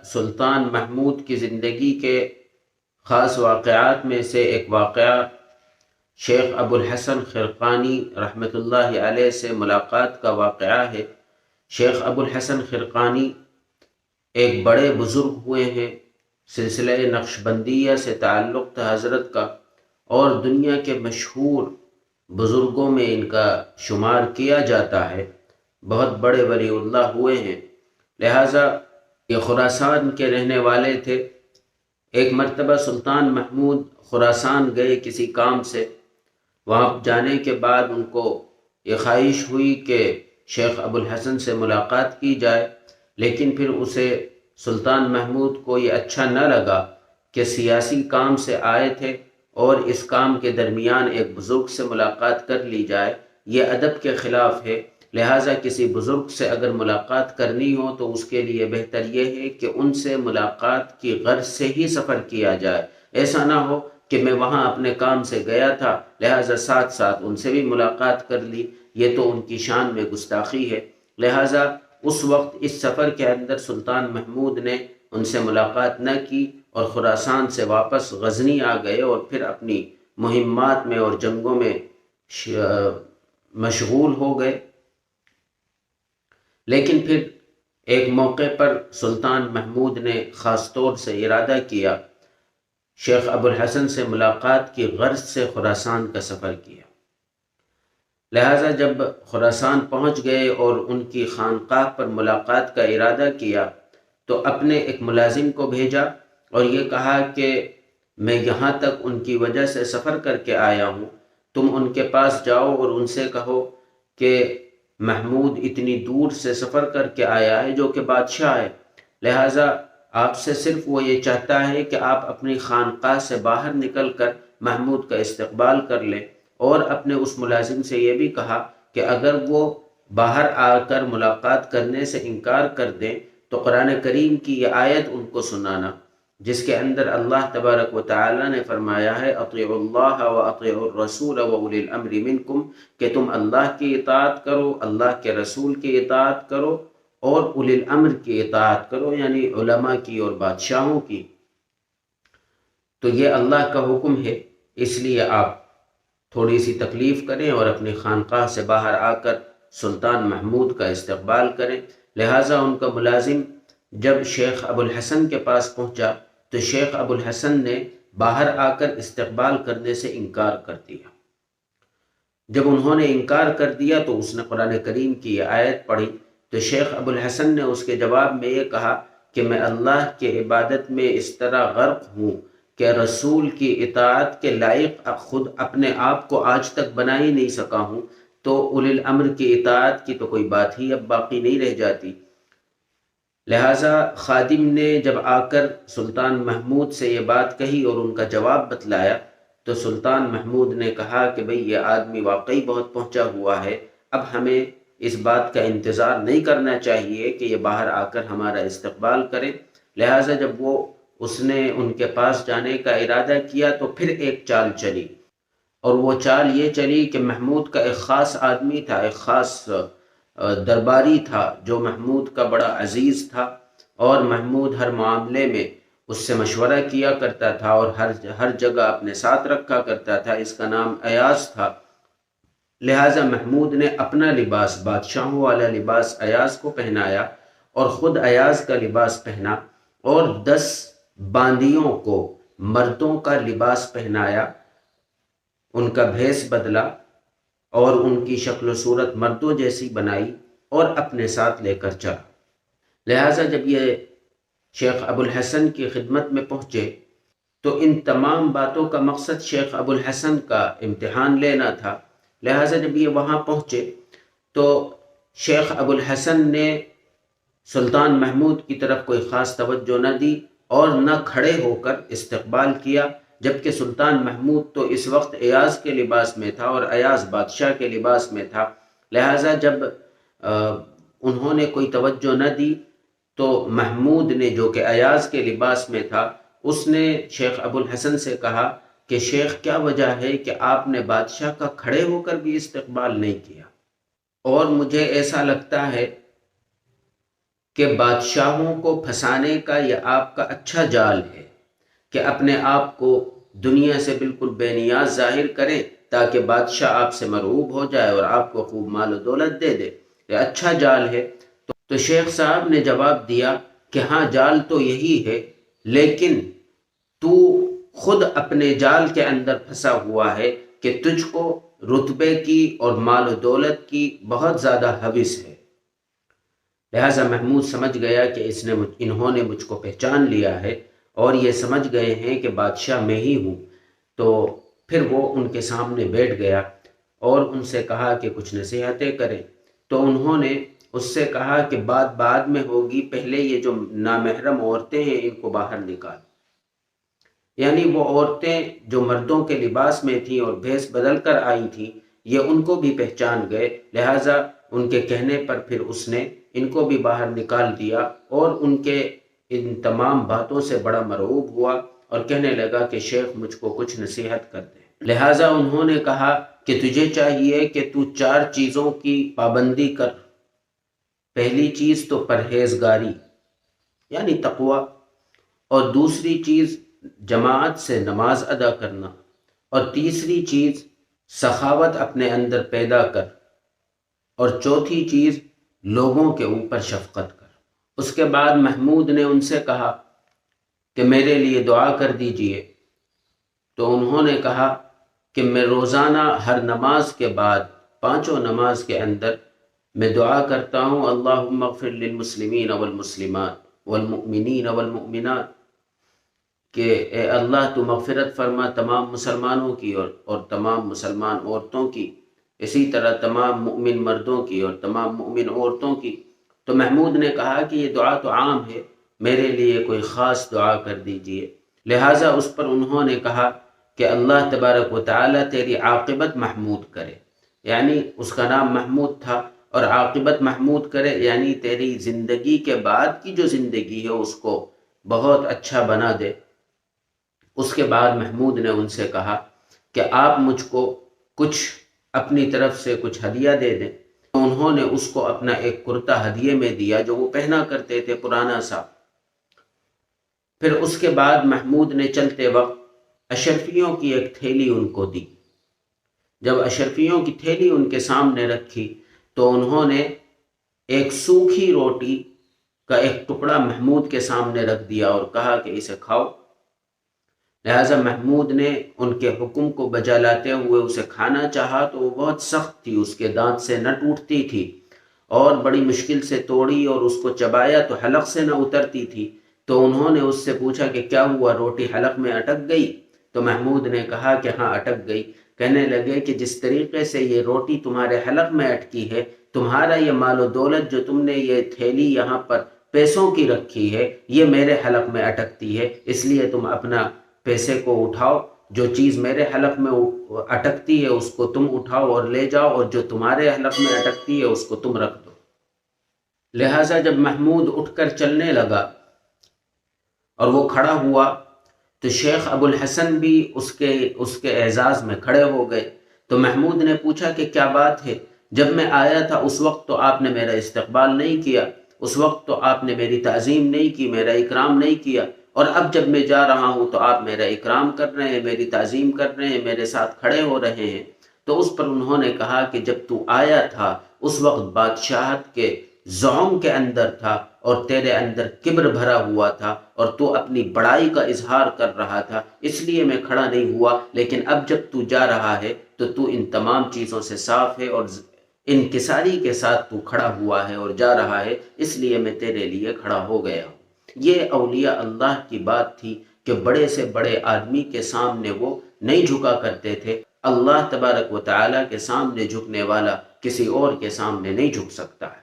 سلطان محمود کی زندگی کے خاص واقعات میں سے ایک واقعہ شیخ ابو الحسن خرقانی رحمۃ اللہ علیہ سے ملاقات کا واقعہ ہے۔ شیخ ابو الحسن خرقانی ایک بڑے بزرگ ہوئے ہیں، سلسلہ نقشبندیہ سے تعلق تھا حضرت کا، اور دنیا کے مشہور بزرگوں میں ان کا شمار کیا جاتا ہے۔ بہت بڑے ولی اللہ ہوئے ہیں، لہٰذا یہ خراسان کے رہنے والے تھے۔ ایک مرتبہ سلطان محمود خراسان گئے کسی کام سے، وہاں جانے کے بعد ان کو یہ خواہش ہوئی کہ شیخ ابو الحسن سے ملاقات کی جائے، لیکن پھر اسے سلطان محمود کو یہ اچھا نہ لگا کہ سیاسی کام سے آئے تھے اور اس کام کے درمیان ایک بزرگ سے ملاقات کر لی جائے، یہ ادب کے خلاف ہے۔ لہٰذا کسی بزرگ سے اگر ملاقات کرنی ہو تو اس کے لیے بہتر یہ ہے کہ ان سے ملاقات کی غرض سے ہی سفر کیا جائے۔ ایسا نہ ہو کہ میں وہاں اپنے کام سے گیا تھا، لہٰذا ساتھ ساتھ ان سے بھی ملاقات کر لی، یہ تو ان کی شان میں گستاخی ہے۔ لہٰذا اس وقت اس سفر کے اندر سلطان محمود نے ان سے ملاقات نہ کی اور خراسان سے واپس غزنی آ گئے، اور پھر اپنی مہمات میں اور جنگوں میں مشغول ہو گئے۔ لیکن پھر ایک موقع پر سلطان محمود نے خاص طور سے ارادہ کیا، شیخ ابو الحسن سے ملاقات کی غرض سے خراسان کا سفر کیا۔ لہٰذا جب خراسان پہنچ گئے اور ان کی خانقاہ پر ملاقات کا ارادہ کیا تو اپنے ایک ملازم کو بھیجا اور یہ کہا کہ میں یہاں تک ان کی وجہ سے سفر کر کے آیا ہوں، تم ان کے پاس جاؤ اور ان سے کہو کہ محمود اتنی دور سے سفر کر کے آیا ہے جو کہ بادشاہ ہے، لہٰذا آپ سے صرف وہ یہ چاہتا ہے کہ آپ اپنی خانقاہ سے باہر نکل کر محمود کا استقبال کر لیں، اور اپنے اس ملازم سے یہ بھی کہا کہ اگر وہ باہر آ کر ملاقات کرنے سے انکار کر دیں تو قرآن کریم کی یہ آیت ان کو سنانا، جس کے اندر اللہ تبارک و تعالی نے فرمایا ہے اطیعوا اللہ و اطیعوا الرسول و اولی الامر منکم، کہ تم اللہ کی اطاعت کرو، اللہ کے رسول کی اطاعت کرو، اور اولی الامر کی اطاعت کرو، یعنی علماء کی اور بادشاہوں کی۔ تو یہ اللہ کا حکم ہے، اس لیے آپ تھوڑی سی تکلیف کریں اور اپنی خانقاہ سے باہر آ کر سلطان محمود کا استقبال کریں۔ لہٰذا ان کا ملازم جب شیخ ابو الحسن کے پاس پہنچا تو شیخ ابو الحسن نے باہر آ کر استقبال کرنے سے انکار کر دیا۔ جب انہوں نے انکار کر دیا تو اس نے قرآن کریم کی یہ آیت پڑھی، تو شیخ ابو الحسن نے اس کے جواب میں یہ کہا کہ میں اللہ کے عبادت میں اس طرح غرق ہوں کہ رسول کی اطاعت کے لائق خود اپنے آپ کو آج تک بنا ہی نہیں سکا ہوں، تو اولی الامر کی اطاعت کی تو کوئی بات ہی اب باقی نہیں رہ جاتی۔ لہٰذا خادم نے جب آ کر سلطان محمود سے یہ بات کہی اور ان کا جواب بتلایا تو سلطان محمود نے کہا کہ بھئی یہ آدمی واقعی بہت پہنچا ہوا ہے، اب ہمیں اس بات کا انتظار نہیں کرنا چاہیے کہ یہ باہر آ کر ہمارا استقبال کرے۔ لہٰذا جب اس نے ان کے پاس جانے کا ارادہ کیا تو پھر ایک چال چلی، اور وہ چال یہ چلی کہ محمود کا ایک خاص آدمی تھا، ایک خاص درباری تھا جو محمود کا بڑا عزیز تھا، اور محمود ہر معاملے میں اس سے مشورہ کیا کرتا تھا اور ہر جگہ اپنے ساتھ رکھا کرتا تھا، اس کا نام ایاز تھا۔ لہٰذا محمود نے اپنا لباس، بادشاہوں والا لباس ایاز کو پہنایا اور خود ایاز کا لباس پہنا، اور 10 باندیوں کو مردوں کا لباس پہنایا، ان کا بھیس بدلا اور ان کی شکل و صورت مردوں جیسی بنائی اور اپنے ساتھ لے کر چلا۔ لہٰذا جب یہ شیخ ابو الحسن کی خدمت میں پہنچے تو ان تمام باتوں کا مقصد شیخ ابو الحسن کا امتحان لینا تھا۔ لہٰذا جب یہ وہاں پہنچے تو شیخ ابو الحسن نے سلطان محمود کی طرف کوئی خاص توجہ نہ دی اور نہ کھڑے ہو کر استقبال کیا، جبکہ سلطان محمود تو اس وقت ایاز کے لباس میں تھا اور ایاز بادشاہ کے لباس میں تھا۔ لہٰذا جب انہوں نے کوئی توجہ نہ دی تو محمود نے جو کہ ایاز کے لباس میں تھا، اس نے شیخ ابو الحسن سے کہا کہ شیخ کیا وجہ ہے کہ آپ نے بادشاہ کا کھڑے ہو کر بھی استقبال نہیں کیا، اور مجھے ایسا لگتا ہے کہ بادشاہوں کو پھنسانے کا یہ آپ کا اچھا جال ہے کہ اپنے آپ کو دنیا سے بالکل بے نیاز ظاہر کریں تاکہ بادشاہ آپ سے مرعوب ہو جائے اور آپ کو خوب مال و دولت دے دے، یہ اچھا جال ہے۔ تو شیخ صاحب نے جواب دیا کہ ہاں جال تو یہی ہے، لیکن تو خود اپنے جال کے اندر پھنسا ہوا ہے کہ تجھ کو رتبے کی اور مال و دولت کی بہت زیادہ ہوس ہے۔ لہٰذا محمود سمجھ گیا کہ انہوں نے مجھ کو پہچان لیا ہے اور یہ سمجھ گئے ہیں کہ بادشاہ میں ہی ہوں۔ تو پھر وہ ان کے سامنے بیٹھ گیا اور ان سے کہا کہ کچھ نصیحتیں کریں۔ تو انہوں نے اس سے کہا کہ بات بعد میں ہوگی، پہلے یہ جو نامحرم عورتیں ہیں ان کو باہر نکال۔ یعنی وہ عورتیں جو مردوں کے لباس میں تھیں اور بھیس بدل کر آئی تھیں، یہ ان کو بھی پہچان گئے، لہٰذا ان کے کہنے پر پھر اس نے ان کو بھی باہر نکال دیا اور ان کے ان تمام باتوں سے بڑا مرعوب ہوا اور کہنے لگا کہ شیخ مجھ کو کچھ نصیحت کر دے۔ لہٰذا انہوں نے کہا کہ تجھے چاہیے کہ تو 4 چیزوں کی پابندی کر۔ پہلی چیز تو پرہیزگاری یعنی تقوی، اور دوسری چیز جماعت سے نماز ادا کرنا، اور تیسری چیز سخاوت اپنے اندر پیدا کر، اور چوتھی چیز لوگوں کے اوپر شفقت کر۔ اس کے بعد محمود نے ان سے کہا کہ میرے لیے دعا کر دیجئے۔ تو انہوں نے کہا کہ میں روزانہ ہر نماز کے بعد 5 نماز کے اندر میں دعا کرتا ہوں، اللہم اغفر للمسلمین والمسلمات والمؤمنین والمؤمنات، کہ اے اللہ تو مغفرت فرما تمام مسلمانوں کی اور تمام مسلمان عورتوں کی، اسی طرح تمام مؤمن مردوں کی اور تمام مؤمن عورتوں کی۔ تو محمود نے کہا کہ یہ دعا تو عام ہے، میرے لیے کوئی خاص دعا کر دیجئے۔ لہٰذا اس پر انہوں نے کہا کہ اللہ تبارک و تعالیٰ تیری عاقبت محمود کرے، یعنی اس کا نام محمود تھا، اور عاقبت محمود کرے یعنی تیری زندگی کے بعد کی جو زندگی ہے اس کو بہت اچھا بنا دے۔ اس کے بعد محمود نے ان سے کہا کہ آپ مجھ کو کچھ اپنی طرف سے کچھ ہدیہ دے دیں۔ انہوں نے اس کو اپنا ایک کرتا ہدیے میں دیا جو وہ پہنا کرتے تھے، پرانا سا۔ پھر اس کے بعد محمود نے چلتے وقت اشرفیوں کی ایک تھیلی ان کو دی۔ جب اشرفیوں کی تھیلی ان کے سامنے رکھی تو انہوں نے ایک سوکھی روٹی کا ایک ٹکڑا محمود کے سامنے رکھ دیا اور کہا کہ اسے کھاؤ۔ لہٰذا محمود نے ان کے حکم کو بجا لاتے ہوئے اسے کھانا چاہا تو وہ بہت سخت تھی، اس کے دانت سے نہ ٹوٹتی تھی اور بڑی مشکل سے توڑی اور اس کو چبایا تو حلق سے نہ اترتی تھی۔ تو انہوں نے اس سے پوچھا کہ کیا ہوا، روٹی حلق میں اٹک گئی؟ تو محمود نے کہا کہ ہاں اٹک گئی۔ کہنے لگے کہ جس طریقے سے یہ روٹی تمہارے حلق میں اٹکی ہے، تمہارا یہ مال و دولت جو تم نے یہ تھیلی یہاں پر پیسوں کی رکھی ہے یہ میرے حلق میں اٹکتی ہے، اس لیے تم اپنا پیسے کو اٹھاؤ، جو چیز میرے حلق میں اٹکتی ہے اس کو تم اٹھاؤ اور لے جاؤ، اور جو تمہارے حلق میں اٹکتی ہے اس کو تم رکھ دو۔ لہٰذا جب محمود اٹھ کر چلنے لگا اور وہ کھڑا ہوا تو شیخ ابو الحسن بھی اس کے اعزاز میں کھڑے ہو گئے۔ تو محمود نے پوچھا کہ کیا بات ہے، جب میں آیا تھا اس وقت تو آپ نے میرا استقبال نہیں کیا، اس وقت تو آپ نے میری تعظیم نہیں کی، میرا اکرام نہیں کیا، اور اب جب میں جا رہا ہوں تو آپ میرا اکرام کر رہے ہیں، میری تعظیم کر رہے ہیں، میرے ساتھ کھڑے ہو رہے ہیں۔ تو اس پر انہوں نے کہا کہ جب تو آیا تھا اس وقت بادشاہت کے زعم کے اندر تھا اور تیرے اندر کبر بھرا ہوا تھا اور تو اپنی بڑائی کا اظہار کر رہا تھا، اس لیے میں کھڑا نہیں ہوا، لیکن اب جب تو جا رہا ہے تو ان تمام چیزوں سے صاف ہے اور انکساری کے ساتھ تو کھڑا ہوا ہے اور جا رہا ہے، اس لیے میں تیرے لیے کھڑا ہو گیا ہوں۔ یہ اولیاء اللہ کی بات تھی کہ بڑے سے بڑے آدمی کے سامنے وہ نہیں جھکا کرتے تھے۔ اللہ تبارک و تعالیٰ کے سامنے جھکنے والا کسی اور کے سامنے نہیں جھک سکتا ہے۔